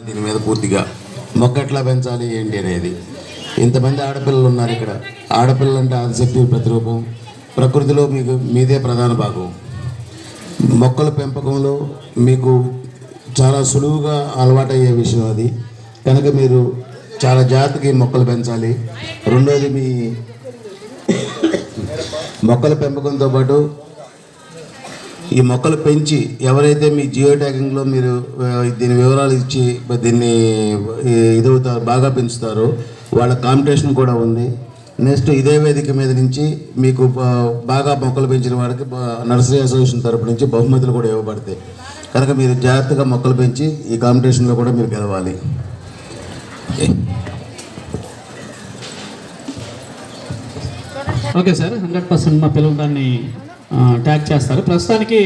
దీని మీద పూర్తిగా మొక్క ఎట్లా పెంచాలి ఏంటి అనేది. ఇంతమంది ఆడపిల్లలు ఉన్నారు ఇక్కడ. ఆడపిల్లలు అంటే ఆదిశక్తి ప్రతిరూపం. ప్రకృతిలో మీకు మీదే ప్రధాన భాగం. మొక్కల పెంపకంలో మీకు చాలా సులువుగా అలవాటయ్యే విషయం అది. కనుక మీరు చాలా జాగ్రత్తగా మొక్కలు పెంచాలి. రెండోది, మీ మొక్కల పెంపకంతో పాటు ఈ మొక్కలు పెంచి ఎవరైతే మీ జియో ట్యాగింగ్లో మీరు దీని వివరాలు ఇచ్చి దీన్ని ఇదవుతారు, బాగా పెంచుతారో వాళ్ళ కాంపిటీషన్ కూడా ఉంది. నెక్స్ట్ ఇదే వేదిక మీద నుంచి మీకు బాగా మొక్కలు పెంచిన వాడికి నర్సరీ అసోసియేషన్ తరపు నుంచి బహుమతులు కూడా ఇవ్వబడతాయి. కనుక మీరు జాగ్రత్తగా మొక్కలు పెంచి ఈ కాంపిటీషన్లో కూడా మీరు గెలవాలి. ఓకే సార్, 100% మా పిల్లలు దాన్ని ట్యాగ్ చేస్తారు. ప్రస్తుతానికి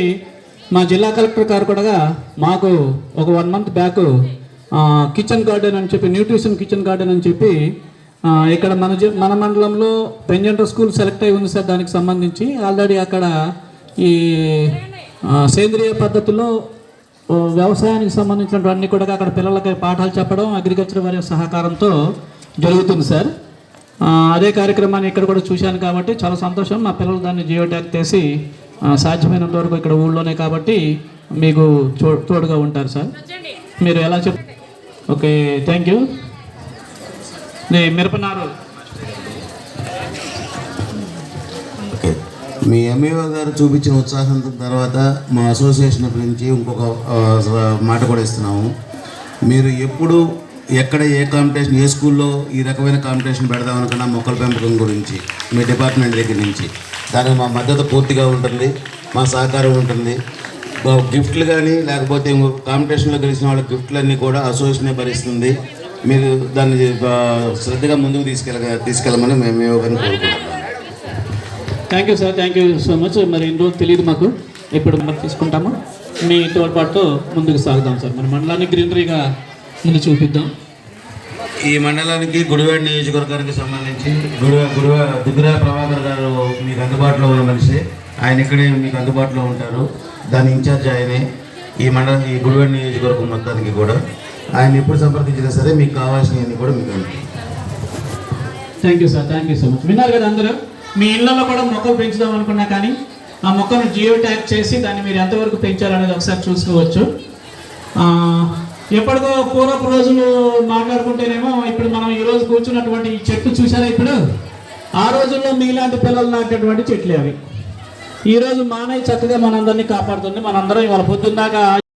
మా జిల్లా కలెక్టర్ గారు కూడా మాకు ఒక 1 month బ్యాక్ కిచెన్ గార్డెన్ అని చెప్పి, న్యూట్రిషన్ కిచెన్ గార్డెన్ అని చెప్పి ఇక్కడ మన మండలంలో పెంజెంటర్ స్కూల్ సెలెక్ట్ అయి ఉంది సార్. దానికి సంబంధించి ఆల్రెడీ అక్కడ ఈ సేంద్రియ పద్ధతిలో వ్యవసాయానికి సంబంధించినవన్నీ కూడా అక్కడ పిల్లలకి పాఠాలు చెప్పడం అగ్రికల్చర్ వారి సహకారంతో జరుగుతుంది సార్. అదే కార్యక్రమాన్ని ఇక్కడ కూడా చూశాను కాబట్టి చాలా సంతోషం. మా పిల్లలు దాన్ని జియో ట్యాగ్ చేసి సాధ్యమైనంత వరకు ఇక్కడ ఊళ్ళోనే కాబట్టి మీకు తోడుగా ఉంటారు సార్. మీరు ఎలా ఓకే, థ్యాంక్ యూ. మిరపనారు ఓకే, మీ ఎంఈఓ గారు చూపించిన ఉత్సాహం తర్వాత మా అసోసియేషన్ నుంచి ఇంకొక మాట కూడా ఇస్తున్నాము. మీరు ఎప్పుడు ఎక్కడ ఏ కాంపిటీషన్, ఏ స్కూల్లో ఈ రకమైన కాంపిటీషన్ పెడదామనుకున్నా మొక్కల పెంపకం గురించి మీ డిపార్ట్మెంట్ దగ్గర నుంచి దానికి మా మద్దతు పూర్తిగా ఉంటుంది, మా సహకారం ఉంటుంది. గిఫ్ట్లు కానీ లేకపోతే కాంపిటీషన్లో గెలిచిన వాళ్ళ గిఫ్ట్లన్నీ కూడా అసోసియేషనే భరిస్తుంది. మీరు దాన్ని శ్రద్ధగా ముందుకు తీసుకెళ్ళమని మేము యోగాన్ని కోరుకుంటున్నాం. Thank you sir, thank you so much. మరి ఇన్ని రోజులు తెలియదు మాకు, ఇప్పుడు మరి తీసుకుంటాము. మీ తోడ్పాటుతో ముందుకు సాగుదాం సార్. మన మండలాన్ని గ్రీనరీగా ముందు చూపిద్దాం. ఈ మండలానికి గుడివాడ నియోజకవర్గానికి సంబంధించి దుగ్గురా ప్రభాకర్ గారు మీకు అందుబాటులో ఉన్న మనిషి. ఆయన ఇక్కడే మీకు అందుబాటులో ఉంటారు. దాని ఇన్ఛార్జ్ ఆయనే. ఈ గుడివాడ నియోజకవర్గం మొత్తానికి కూడా ఆయన ఎప్పుడు సంప్రదించినా సరే మీకు కావాల్సినవన్నీ కూడా మీకు ఉంటాయి. Thank you sir, thank you so much. విన్నారు కదా అందరూ. మీ ఇళ్లలో కూడా మొక్కలు పెంచుదాం అనుకున్నా కానీ ఆ మొక్కను జియో ట్యాగ్ చేసి దాన్ని మీరు ఎంతవరకు పెంచాలనేది ఒకసారి చూసుకోవచ్చు. ఎప్పటికో పూర్వపు రోజులు మాట్లాడుకుంటేనేమో ఇప్పుడు మనం ఈరోజు కూర్చున్నటువంటి ఈ చెట్టు చూసారా, ఇప్పుడు ఆ రోజుల్లో మీలాంటి పిల్లలు నాటేటువంటి చెట్లు అవి. ఈరోజు మానయ్య చక్కగా మనందరినీ కాపాడుతుంది. మనందరం ఇవాళ పొద్దున్నాక